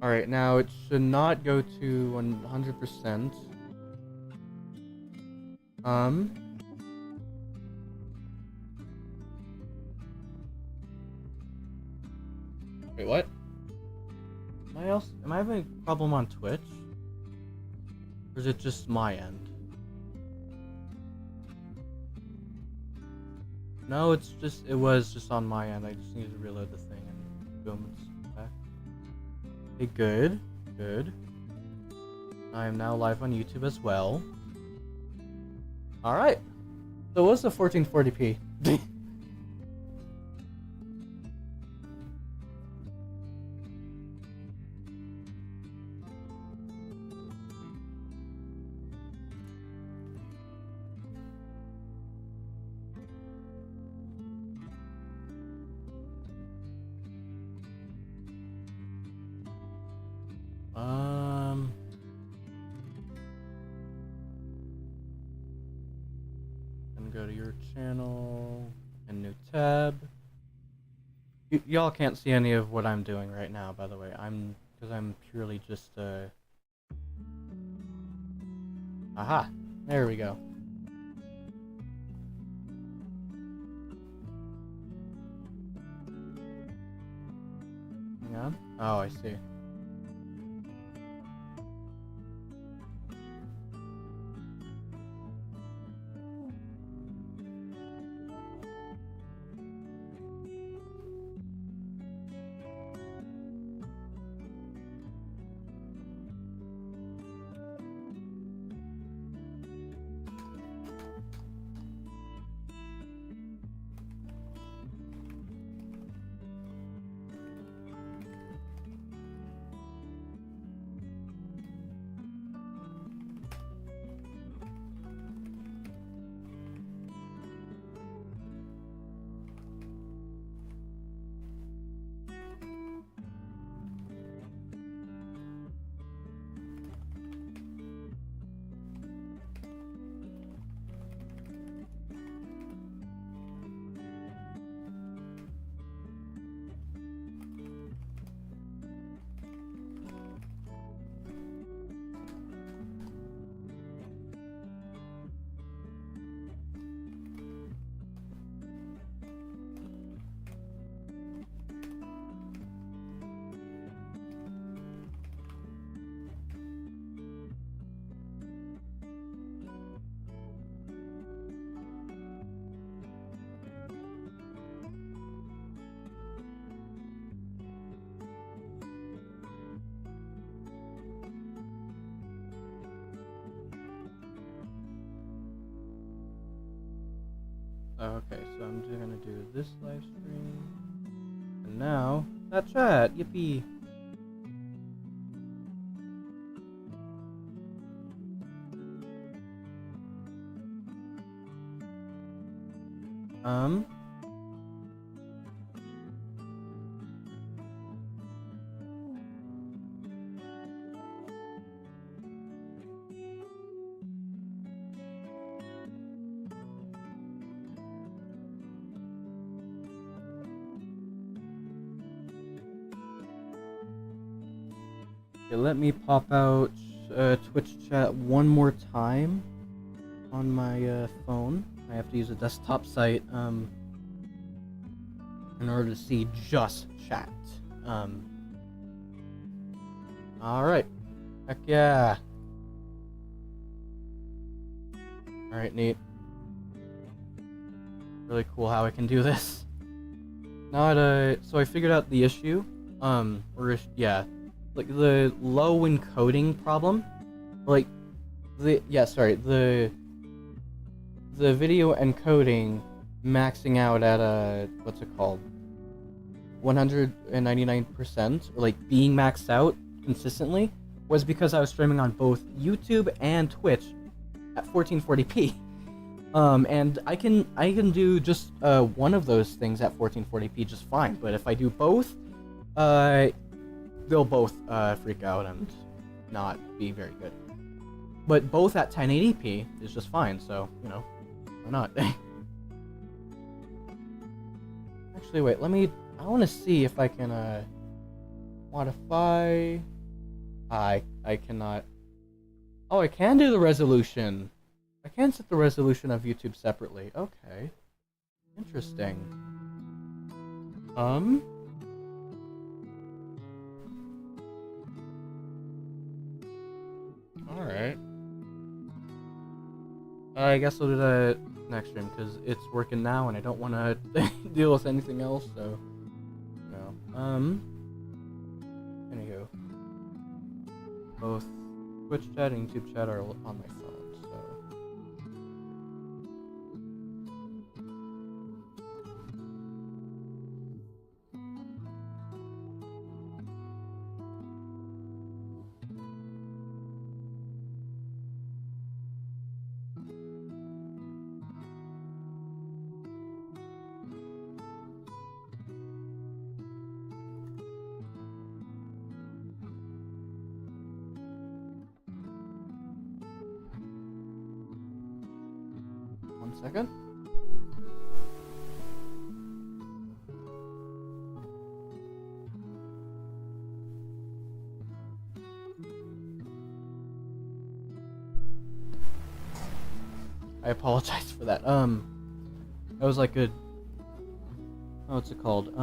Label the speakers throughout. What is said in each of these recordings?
Speaker 1: Alright, now it should not go to 100%. Wait, what? Am I having a problem on Twitch? Or is it just my end? No, it was just on my end. I just need to reload the thing and boom, it's back. Okay, good. Good. I am now live on YouTube as well. Alright. So what's the 1440p? Go to your channel and new tab. Y'all can't see any of what I'm doing right now, by the way. Because I'm purely just aha, there we go. Hang on. Oh, I see. Okay, so I'm just gonna do this live stream. And now, that chat! Yippee! Okay, let me pop out Twitch chat one more time on my phone. I have to use a desktop site in order to see just chat. Alright. Heck yeah. Alright, neat. Really cool how I can do this. Now so I figured out the issue. Yeah. Like the low encoding problem. Like the video encoding maxing out at what's it called? 199%, or like being maxed out consistently, was because I was streaming on both YouTube and Twitch at 1440p. And I can do just one of those things at 1440p just fine, but if I do both, they'll both freak out and not be very good. But both at 1080p is just fine, so, you know, why not? Actually, wait, I want to see if I can, Modify. I cannot. Oh, I can do the resolution. I can set the resolution of YouTube separately. Okay. Interesting. Alright. I guess I'll do that next stream because it's working now and I don't want to deal with anything else, so. No. Anywho. Both Twitch chat and YouTube chat are on my phone, so. 1 second. I apologize for that. That was like a, what's it called?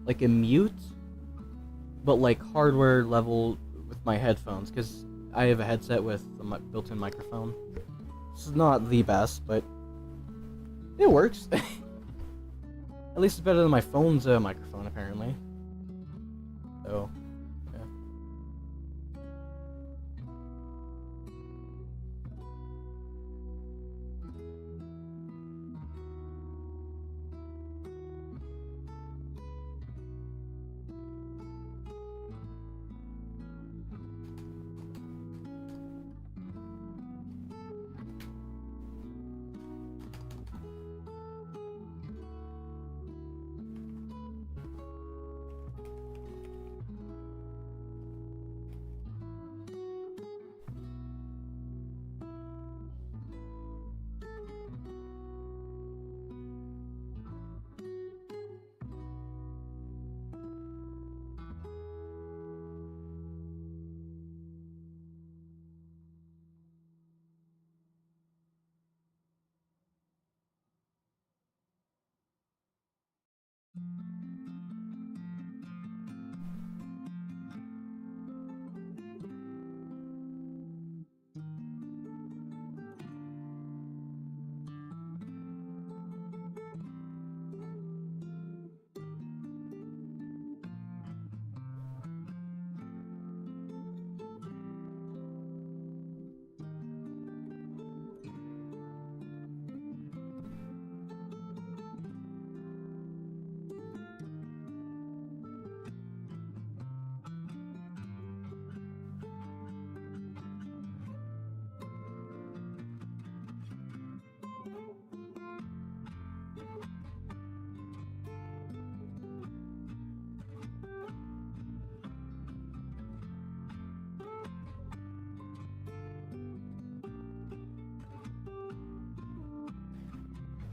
Speaker 1: Like a mute, but like hardware level with my headphones, because I have a headset with a built-in microphone. It's not the best, but it works. At least it's better than my phone's microphone, apparently. So, yeah.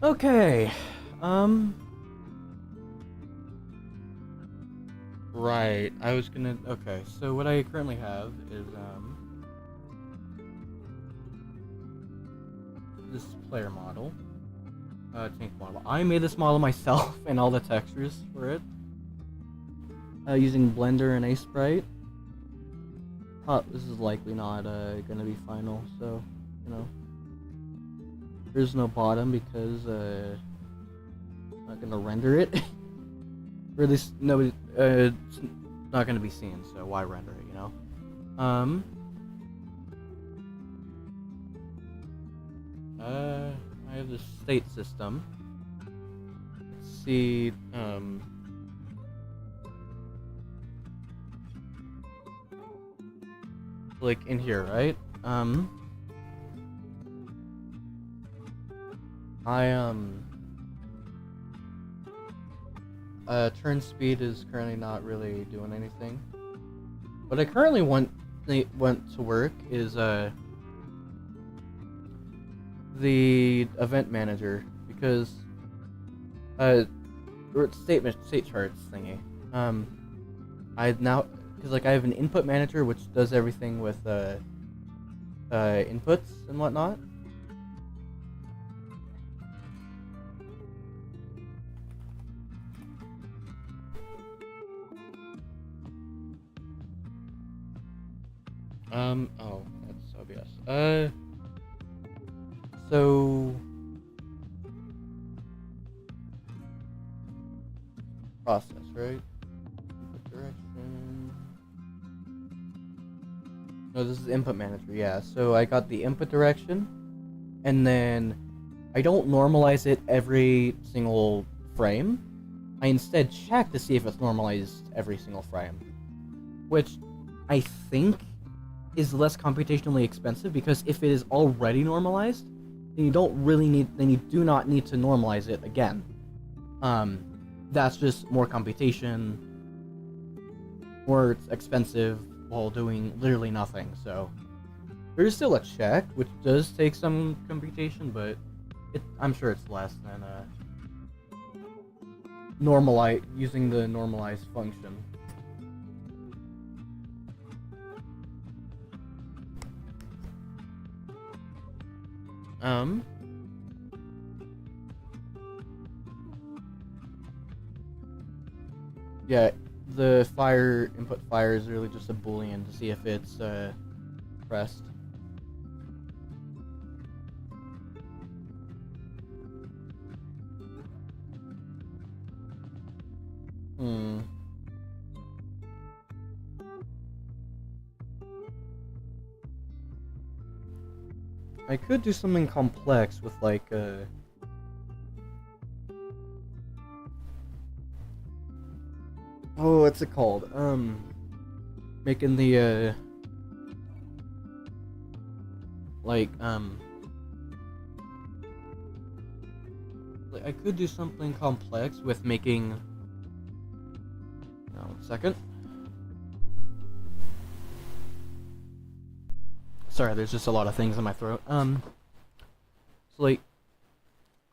Speaker 1: Okay, right, I was gonna, okay, so what I currently have is, this player model, tank model. I made this model myself and all the textures for it, using Blender and Sprite. This is likely not, gonna be final, so, you know. There's no bottom because I'm not gonna render it. Or at least nobody, it's not gonna be seen, so why render it, you know? I have this state system. Let's see, like in here, right? Turn speed is currently not really doing anything. What I currently want to work is the event manager, because or state charts thingy. I now, because like I have an input manager which does everything with inputs and whatnot. Oh, that's obvious. So process, right? Input direction. No, this is input manager, yeah. So I got the input direction, and then I don't normalize it every single frame. I instead check to see if it's normalized every single frame, which I think is less computationally expensive, because if it is already normalized, then you don't really need, then you do not need to normalize it again. That's just more computation, more expensive, while doing literally nothing. So there's still a check, which does take some computation, but I'm sure it's less than normalize using the normalize function. Yeah, the input fire is really just a boolean to see if it's pressed. I could do something complex with like oh, what's it called? Making the like I could do something complex with making. No, 1 second. Sorry, there's just a lot of things in my throat. So like,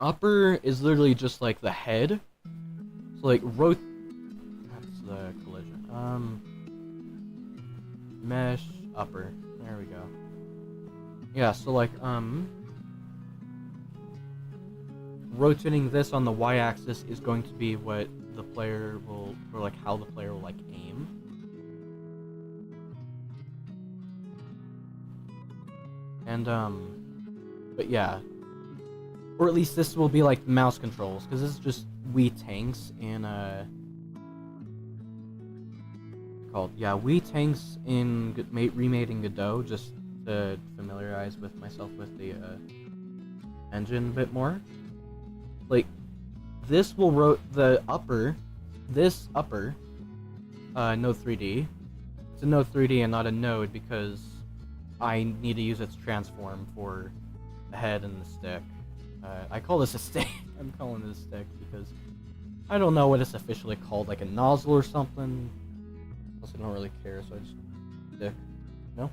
Speaker 1: upper is literally just like the head. So like that's the collision. Mesh upper. There we go. Yeah. So like rotating this on the y-axis is going to be what the player will, or like how the player will like aim. And but yeah, or at least this will be like mouse controls, because this is just Wii Tanks in Wii Tanks in remade in Godot, just to familiarize with myself with the engine a bit more. Like this will this upper node 3D. It's a node 3D and not a node because I need to use its transform for the head and the stick. I call this a stick. I'm calling this a stick because I don't know what it's officially called, like a nozzle or something. Plus, I don't really care, so I just stick. No.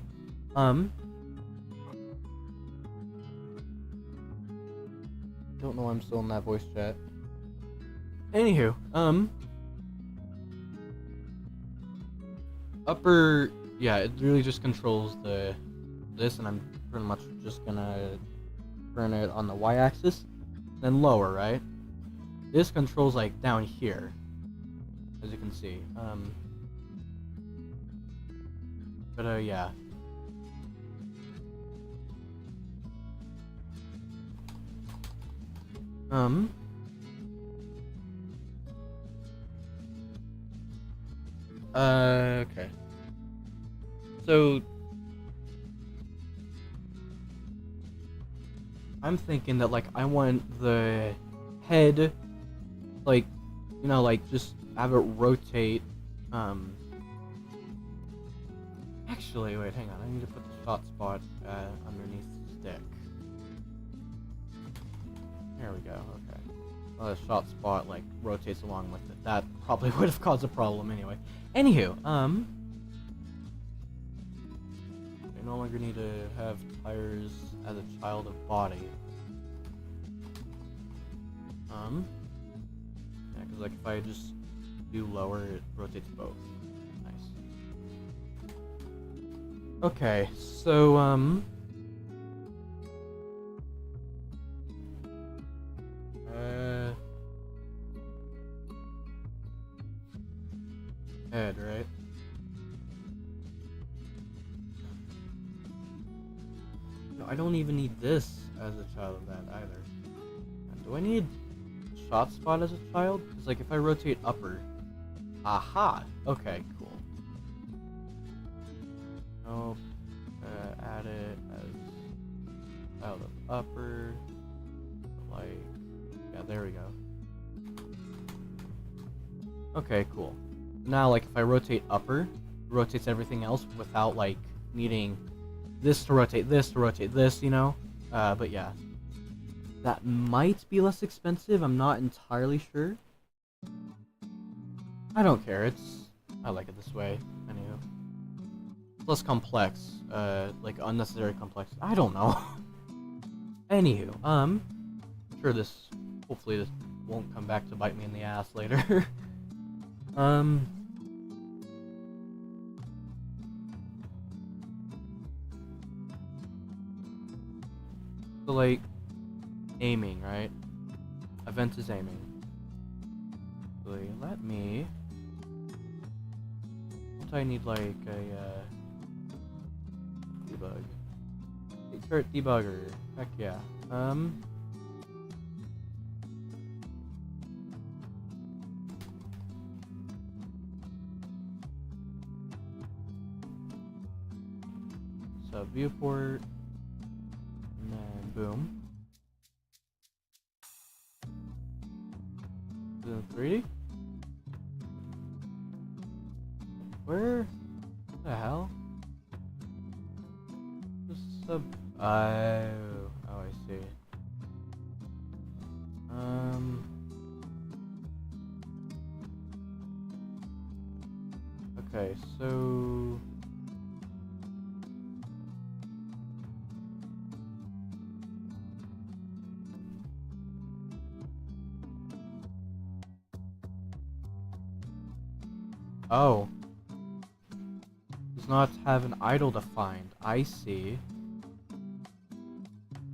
Speaker 1: Don't know why I'm still in that voice chat. Anywho, upper, yeah, it really just controls this, and I'm pretty much just gonna turn it on the y-axis. Then lower, right? This controls like down here, as you can see. But yeah. Okay. So I'm thinking that like I want the head, like, you know, like just have it rotate. Actually, wait, hang on. I need to put the shot spot underneath the stick. There we go. Okay. Well, the shot spot like rotates along with it. That probably would have caused a problem anyway. Anywho, they no longer need to have tires as a child of body. Yeah, because like if I just do lower, it rotates both. Okay, so head, right? No, I don't even need this as a child of that either. Do I need shot spot as a child? Because like if I rotate upper, aha. Okay, cool. Nope. Add it as child of upper. Like, yeah, there we go. Okay, cool. Now, like, if I rotate upper, it rotates everything else without, like, needing this to rotate this, you know? But yeah. That might be less expensive, I'm not entirely sure. I don't care, I like it this way, anywho. It's less complex, like, unnecessary complex. I don't know. Anywho, I'm sure hopefully this won't come back to bite me in the ass later. So like, aiming, right? Event is aiming. So let me... Don't I need like a, debug? Insert debugger. Heck yeah. So viewport, and then boom. Is it 3D? Where the hell? Just sub. Oh, I see. Okay, so. Oh. Does not have an idle defined. I see.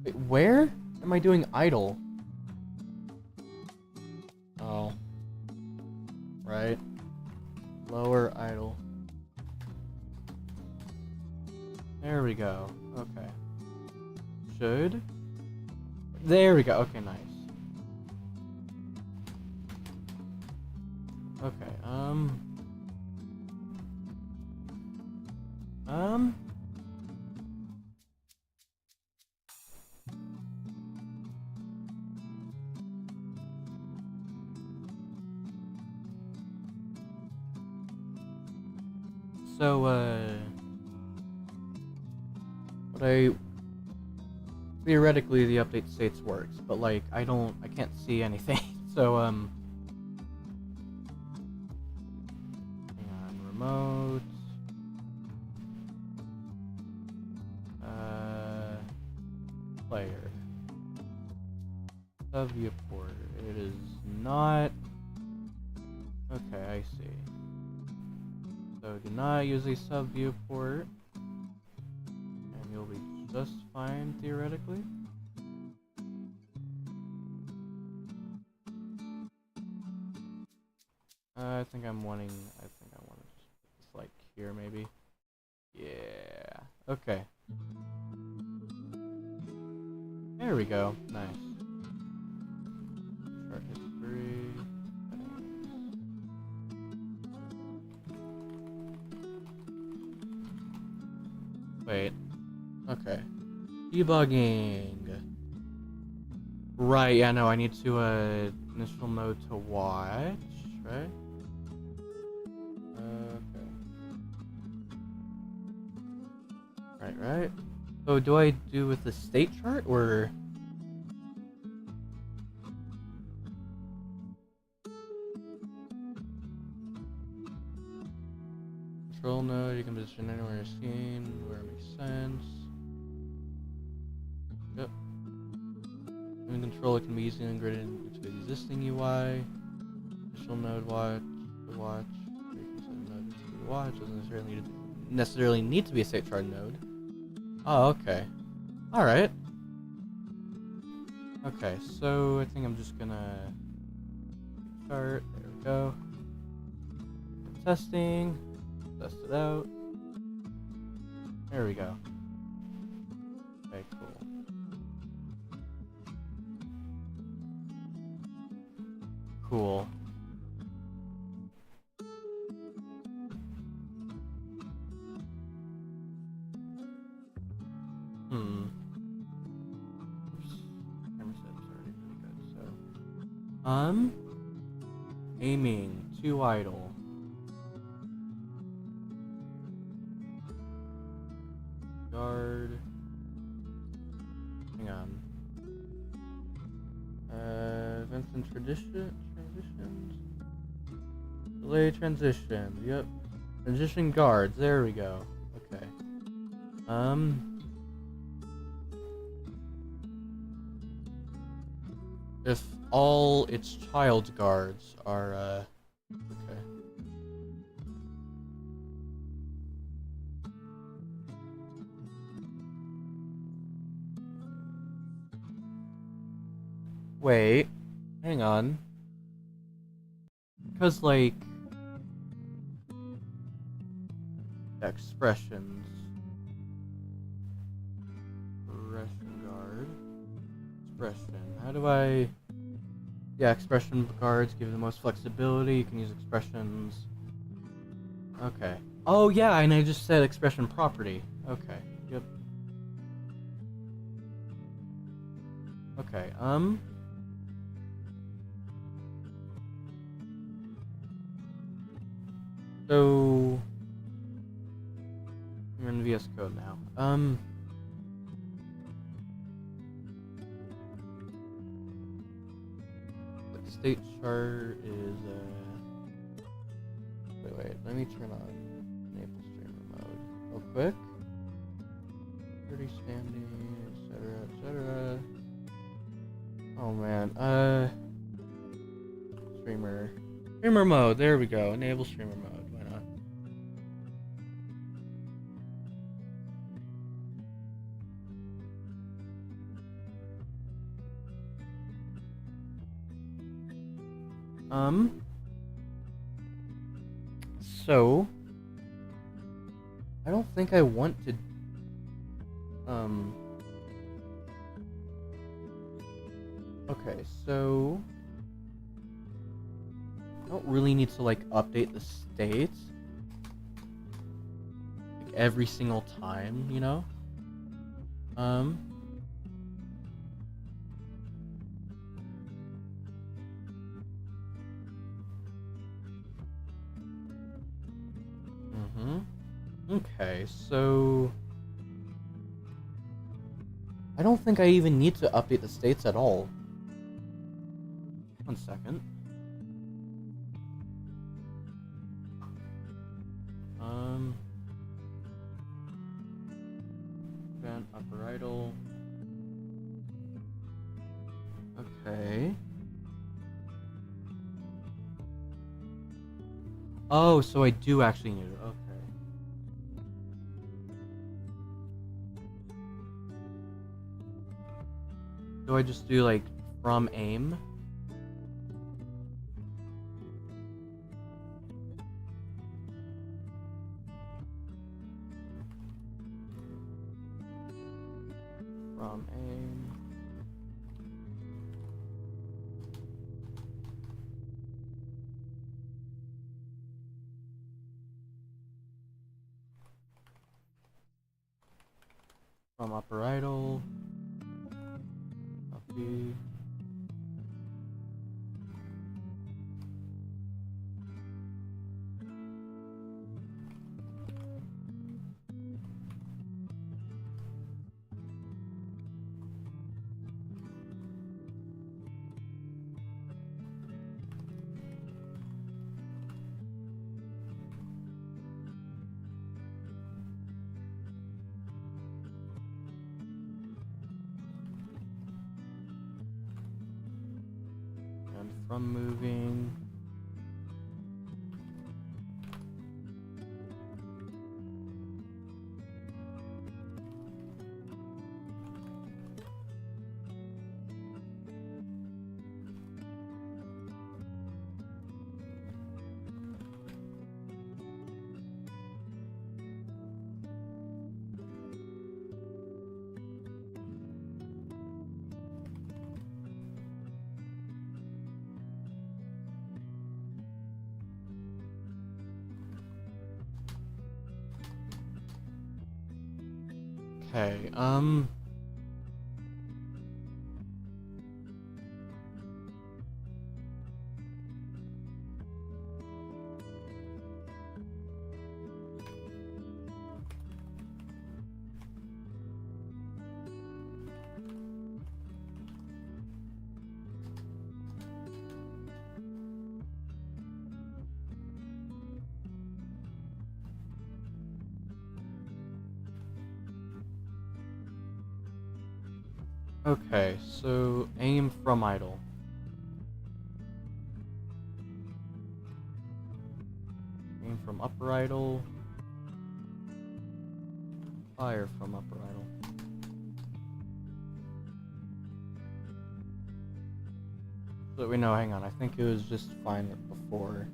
Speaker 1: Wait, where am I doing idle? Oh. Right. Lower idle. There we go. Okay. Should. There we go. Okay, nice. Okay, So, what theoretically the update states works, but like, I can't see anything, so, hang on, remote, player, sub viewport, it is not, okay, I see. So do not use a sub viewport, and you'll be just fine theoretically. I think I want to just this like here maybe. Yeah. Okay. There we go. Nice. Chart history. Wait. Okay. Debugging. Right, yeah, no, I need to, initial node to watch, right? Okay. Right. So do I do with the state chart, or? Control node, you can position anywhere you're seen, where it makes sense. Yep. In control, it can be easily integrated into the existing UI. Initial node watch, the watch. You can set a node to the watch, doesn't necessarily need to necessarily need to be a state shard node. Oh, okay. Alright. Okay, so I think I'm just gonna start. There we go. Testing. Test it out. There we go. Okay, cool. Cool. Oops. Camera setup's already pretty good, so. Aiming to idle. Guard. Hang on. Events and transitions. Delay transitions. Yep. Transition guards. There we go. Okay. If all its child guards are, okay. Wait, hang on. Because, like, expressions. Expression guard. Expression. How do I... Yeah, expression guards give you the most flexibility. You can use expressions. Okay. Oh, yeah, and I just said expression property. Okay. Yep. Okay, So... I'm in VS Code now. State chart is, Wait, let me turn on enable streamer mode real quick. 30 standing, etc. Oh man, streamer mode, there we go, enable streamer mode, why not? So I don't think I want to okay, so I don't really need to like update the states like every single time, you know? Okay, so I don't think I even need to update the states at all. 1 second. Event upper idle. Okay. Oh, so I do actually need it. Okay. Do I just do like from aim? From aim. From upper idle. Copy. And from moving. Okay, okay, so aim from idle. Aim from upper idle. Fire from upper idle. So we know, hang on, I think it was just fine before.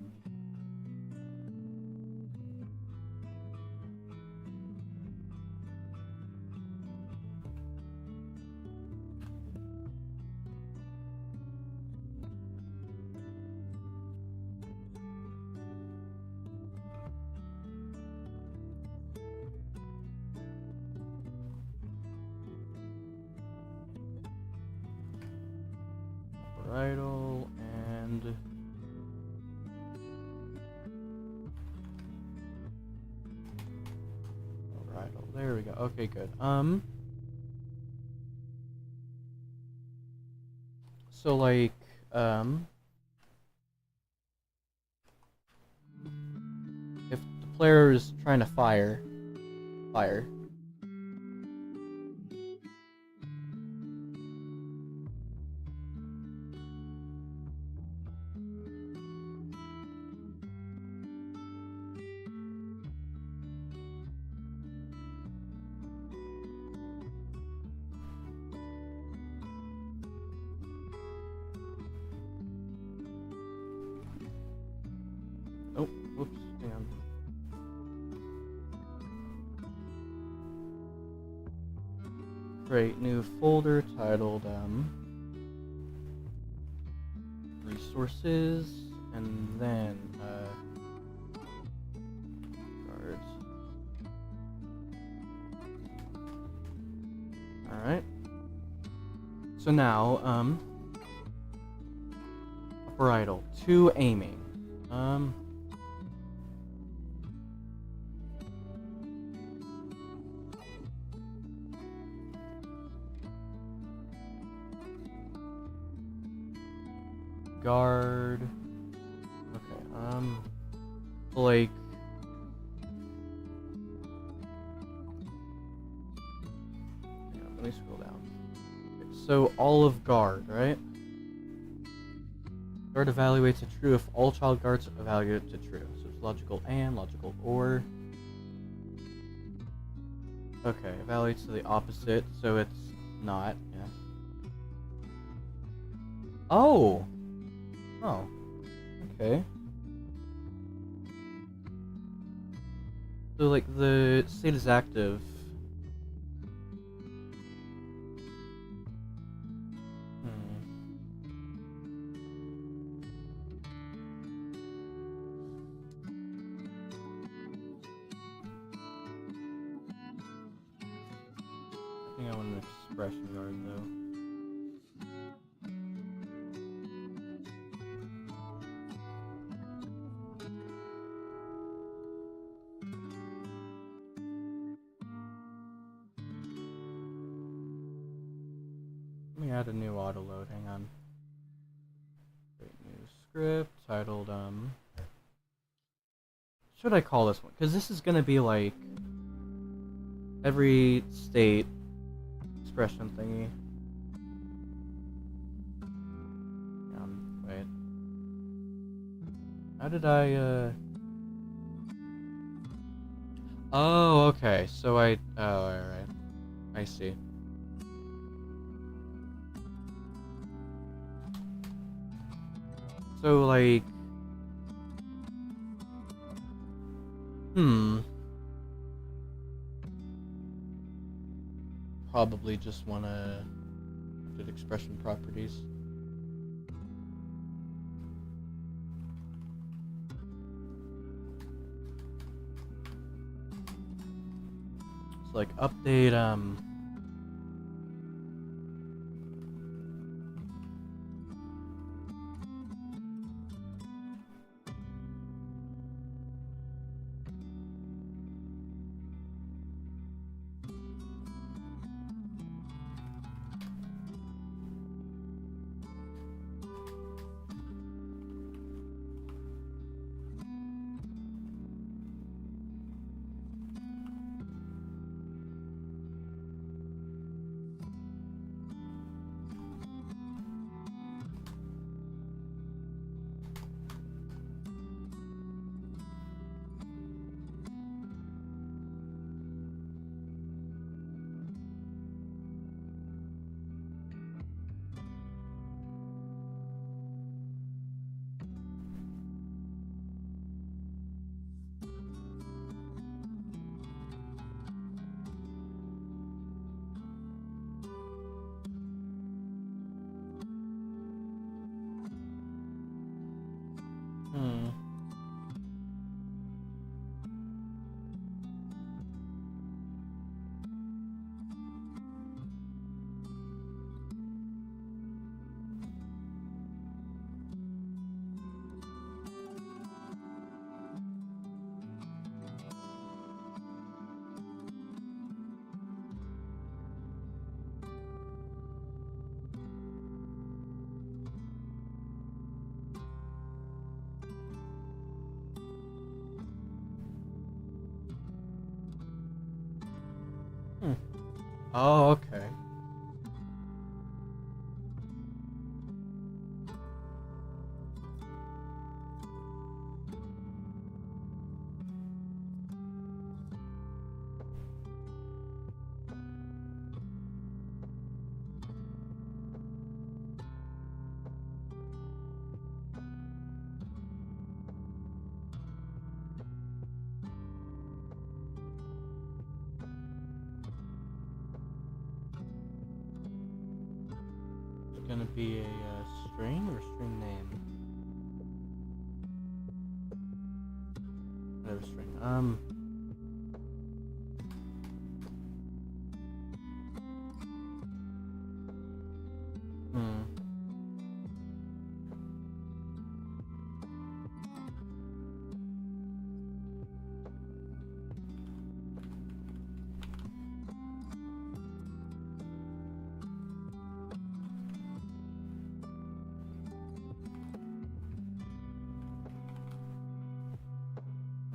Speaker 1: Upper idle and upper idle. There we go. Okay, good. So like, if the player is trying to fire. Oh, whoops, hang on. Create new folder titled resources, and then guards. All right. So now upper idle to aiming. Guard. Okay, like hang on, let me scroll down. Okay, so all of guard, right? Guard evaluates a true if all child guards evaluate to true. So it's logical and logical or. Okay, evaluates to the opposite, so it's not, yeah. Oh! Oh. Okay. So, like, the state is active. I think I want an expression guard, though. Let me add a new auto load, hang on. Create new script titled, should I call this one? Because this is gonna be like every state expression thingy. Wait. How did I, Oh, okay, so oh, alright. I see. So, like... Probably just wanna... Did expression properties. like update hmm. Hmm. Oh, okay. It's gonna be a string or string name? Whatever string. Hmm.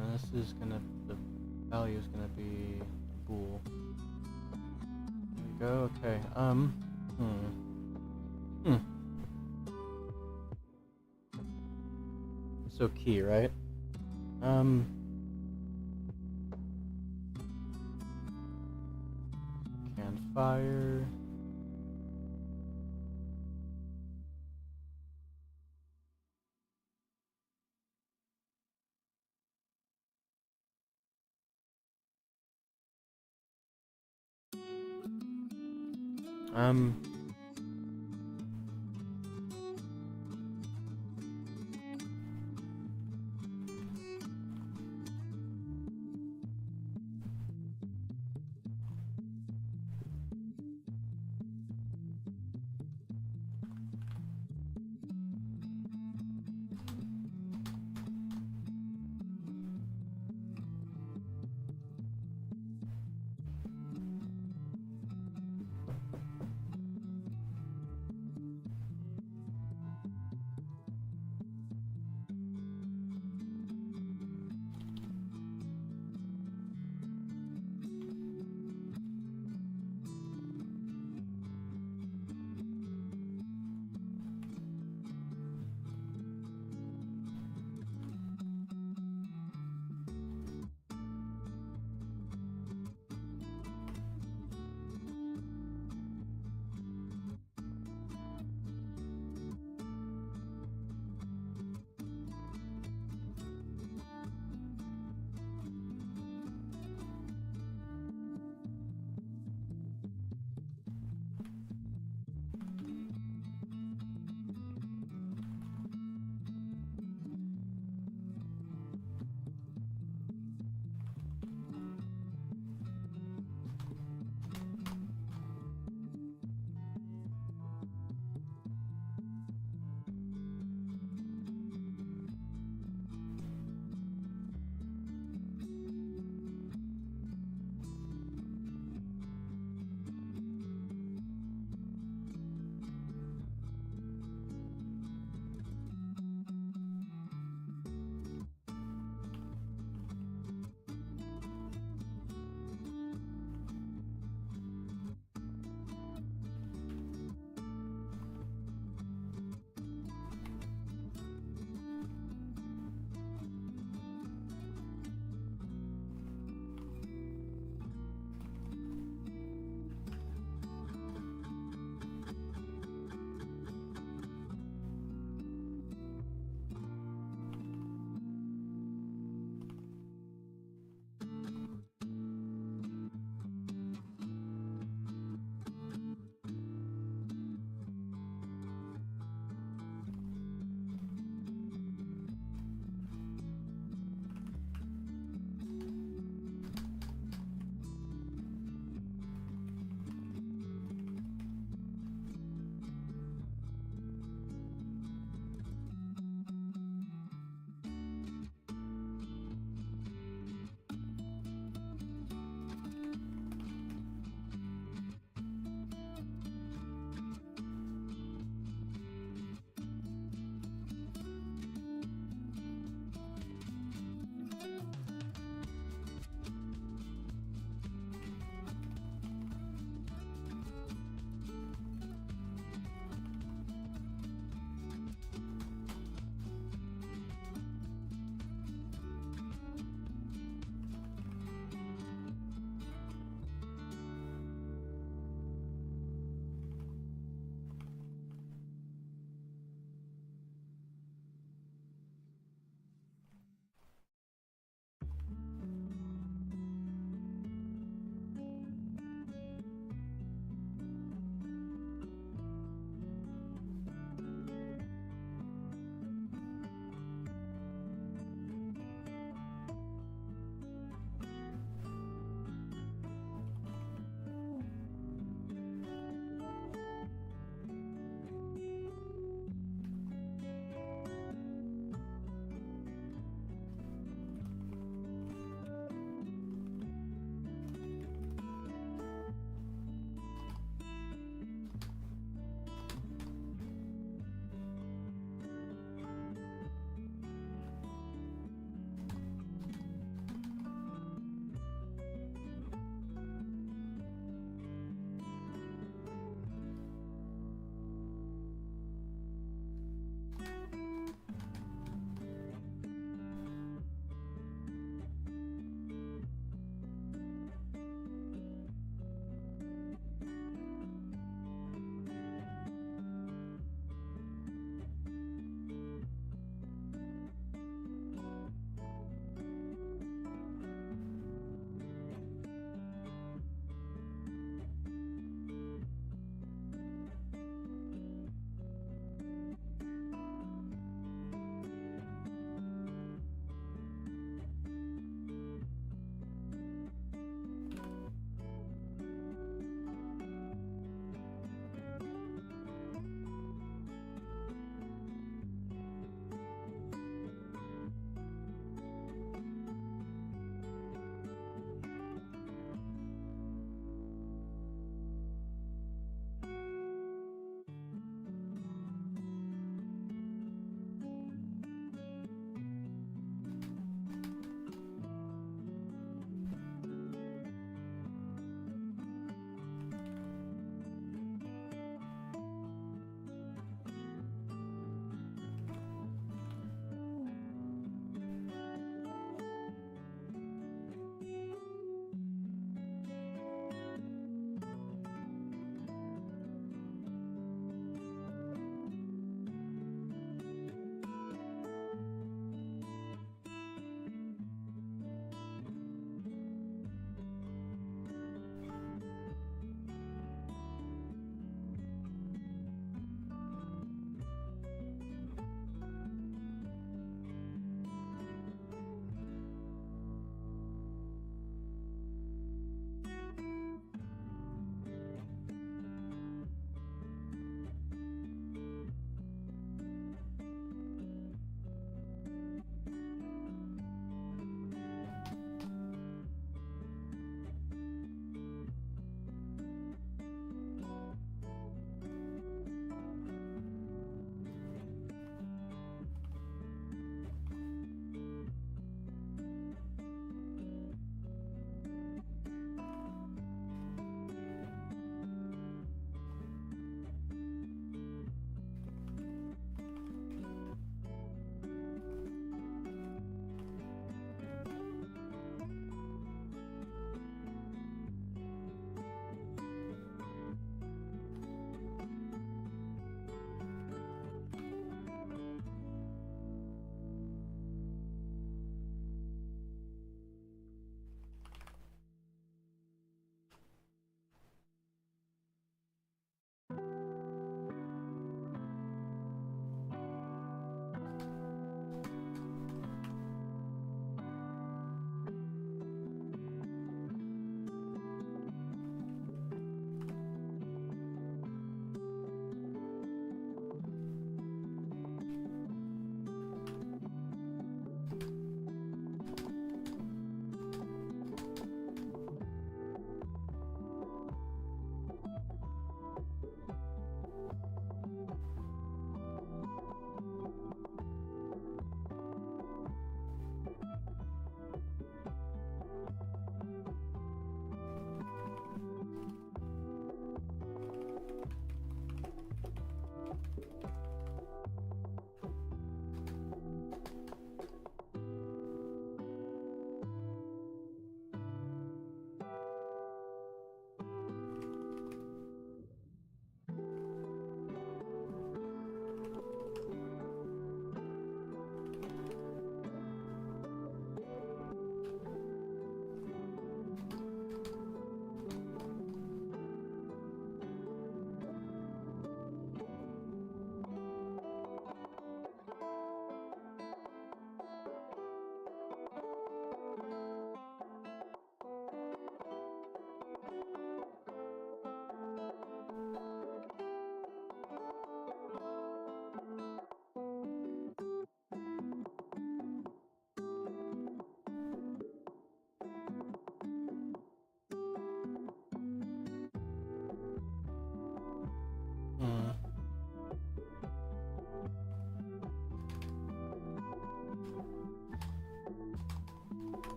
Speaker 1: And this is gonna, the value is gonna be bool. There we go. Okay. So key, right? Campfire. Um.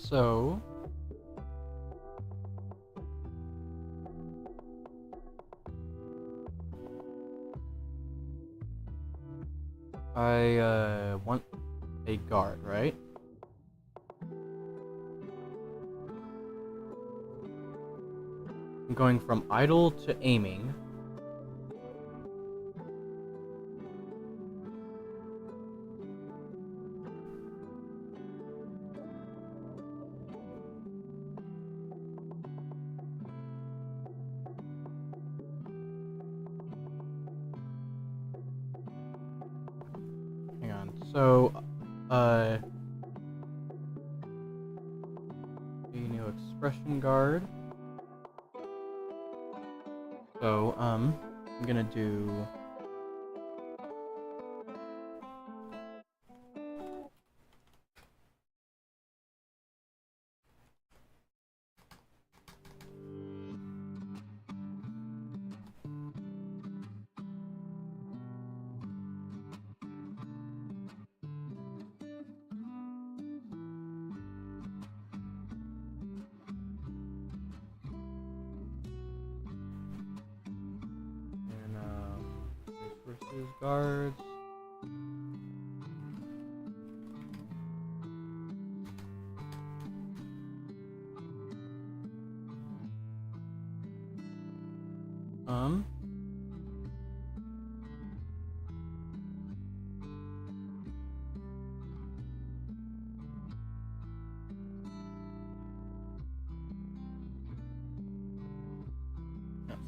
Speaker 1: So I want a guard, right? I'm going from idle to aiming. Hang on. So, a new expression guard. So, I'm gonna do resources guards.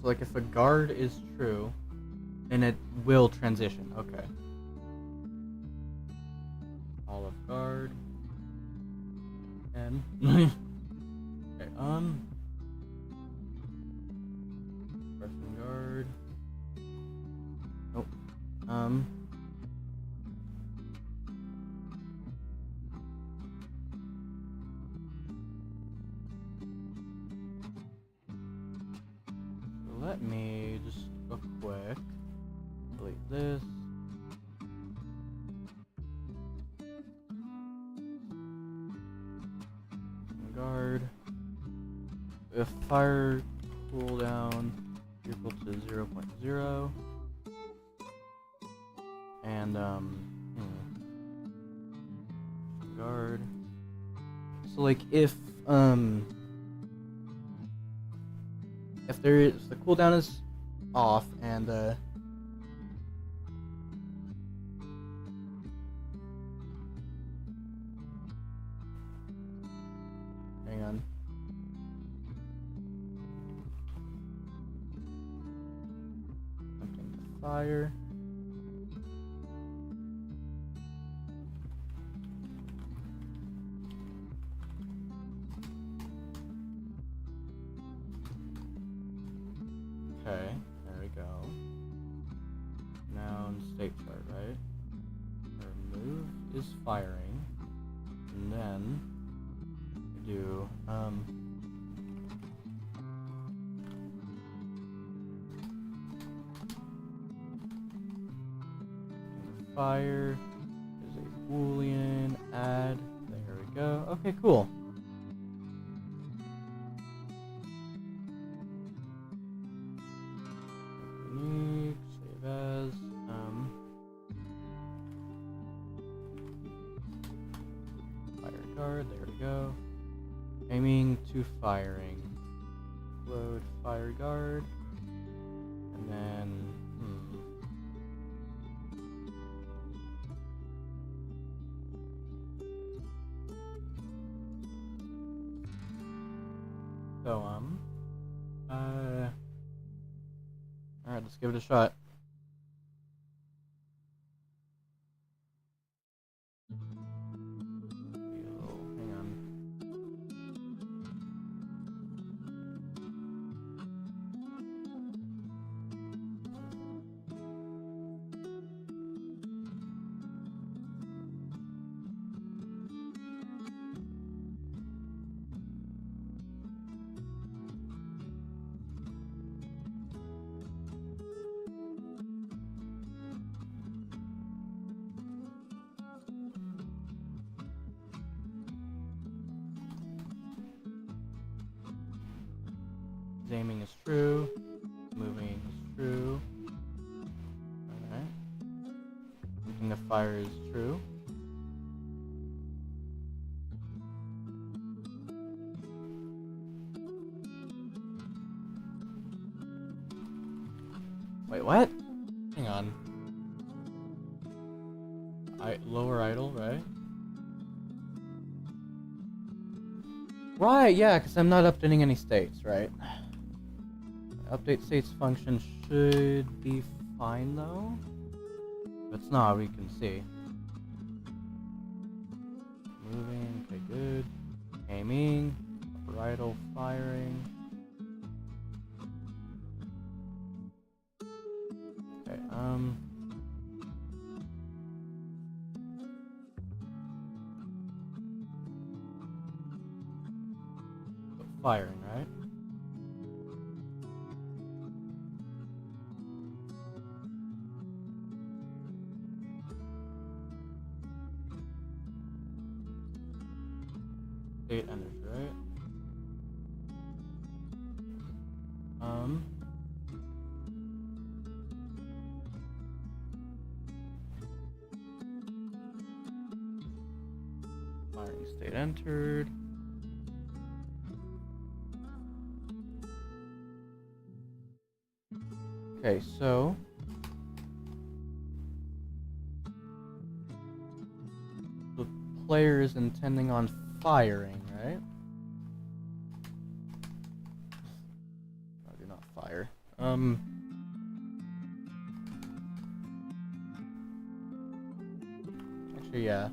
Speaker 1: So like if a guard is true, then it will transition. Okay. Olive guard. And okay, expression guard. Nope. Let me just go quick. Delete this. Guard. If fire cooldown equal to 0.0. And guard. So like if there is the cooldown is off and hang on. Something to fire. Okay, there we go. Now in state chart, right? Remove is firing. And then we do fire is a boolean add. There we go. Okay, cool. Save as fire guard. There we go. Aiming to firing. Load fire guard, and then so alright, let's give it a shot. Hang on. aiming is true. Moving is true. Alright. Looking to fire is true. Wait, what? Hang on. Lower idle, right? Right, yeah, because I'm not updating any states, right? Update states function should be fine, though. If it's not, we can see. Moving, okay, good. Aiming, upper idle, firing. Okay, firing, right? State enters, right? Firing state entered. Okay, so the player is intending on firing, right? No, do not fire. Actually, yeah.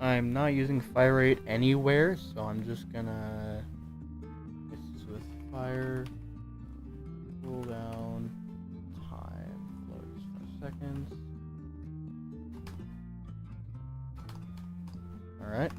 Speaker 1: I'm not using fire rate anywhere, so I'm just gonna assist with fire, cooldown, time, loads 5 seconds. Alright.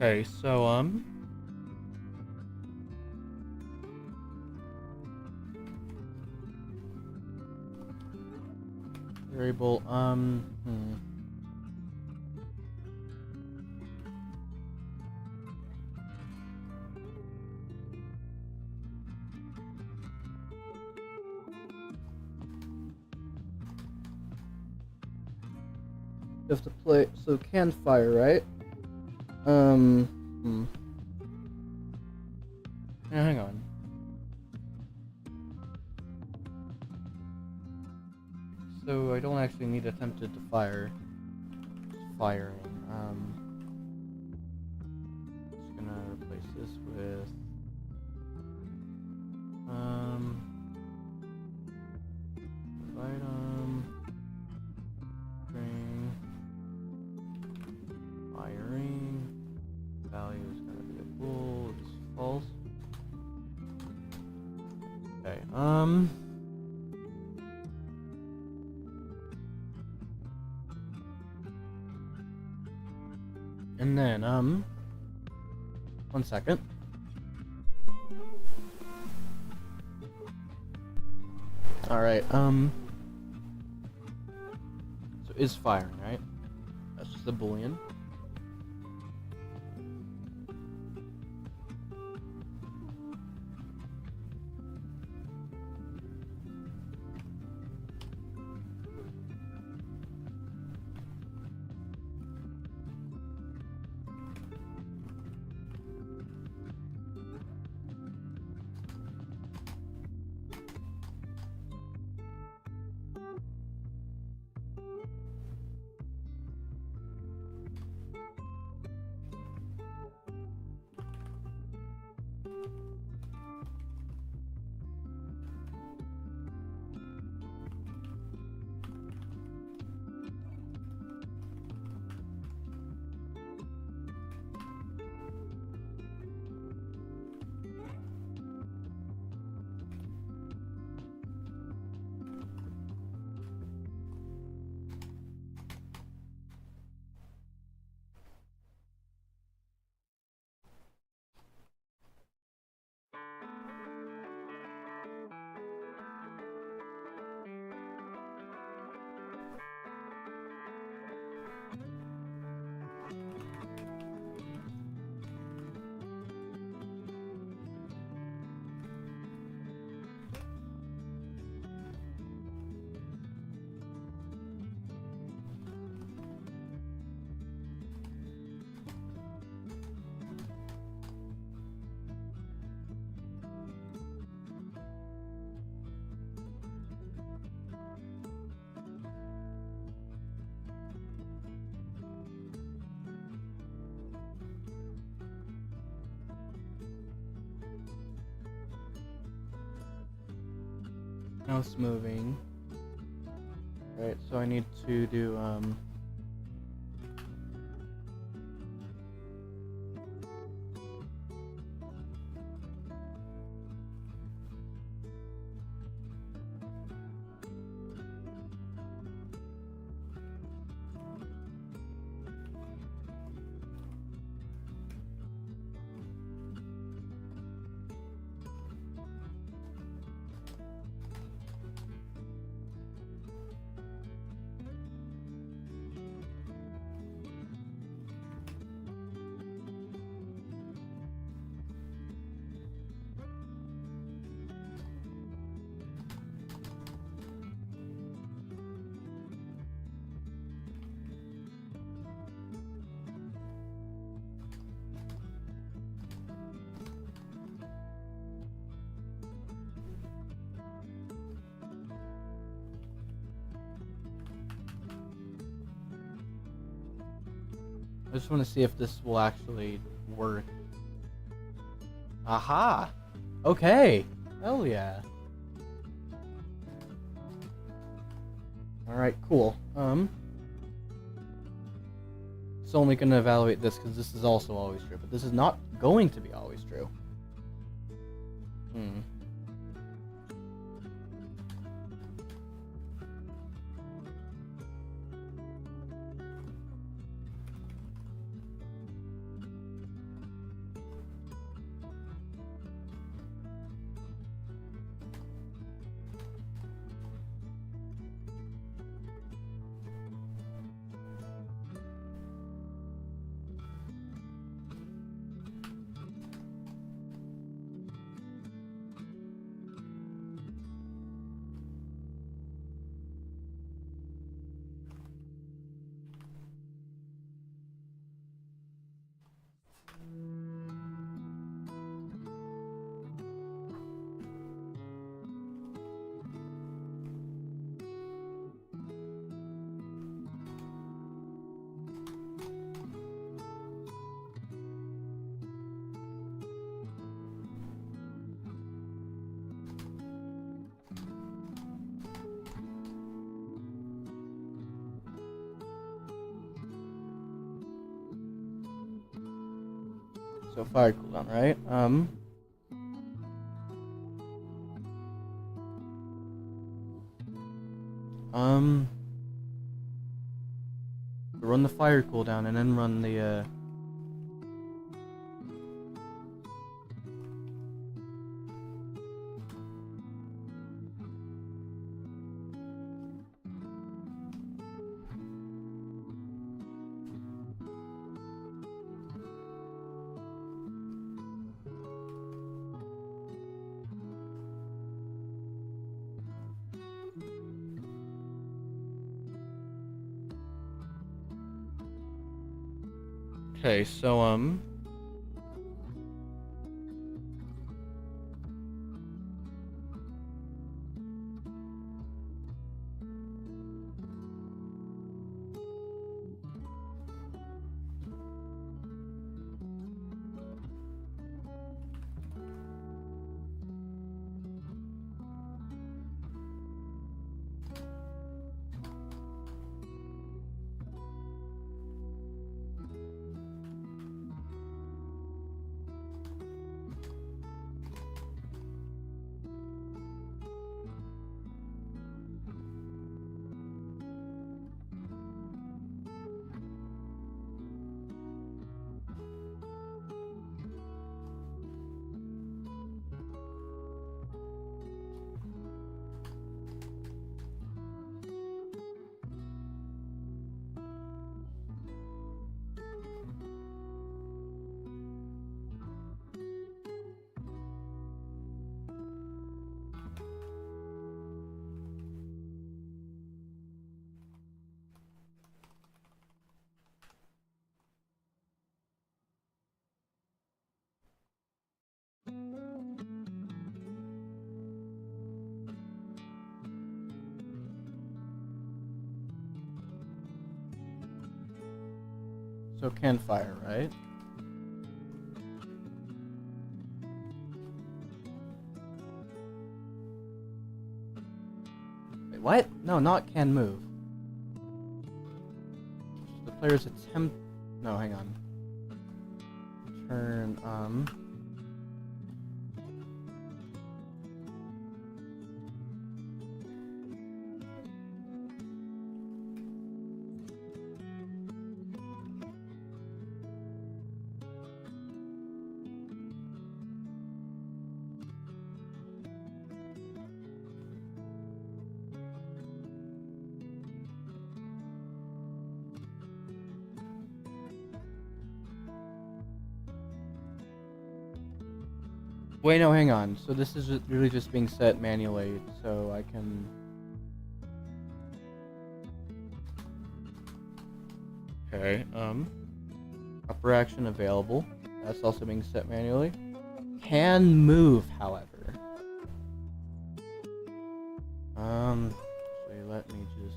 Speaker 1: Okay, so, variable, You have to play, so can fire, right? Yeah, hang on. So I don't actually need attempted to fire. Just firing. Just gonna replace this with item string firing value is gonna be a bool. It's false. Okay, and then, 1 second. Alright, so is firing, right? That's just a boolean. Mouse moving. Right, so I need to do, I just want to see if this will actually work. Aha! Okay! Hell yeah. Alright, cool. It's only going to evaluate this because this is also always true, but this is not going to be always true. So fire cooldown, right? Um, run the fire cooldown and then run the Okay, so campfire, right? Wait, what? No, not can move. The player's attempt. No, hang on. Turn Wait, no, hang on. So this is really just being set manually, so I can. Okay, upper action available. That's also being set manually. Can move, however. Actually, let me just,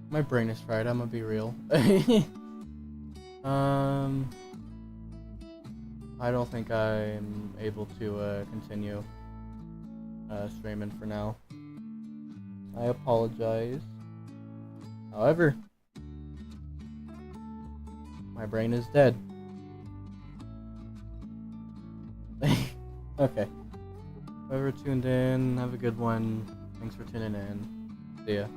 Speaker 1: My brain is fried, I'm gonna be real. I don't think I'm able to continue streaming for now. I apologize. However, my brain is dead. Okay. Whoever tuned in, have a good one. Thanks for tuning in. See ya.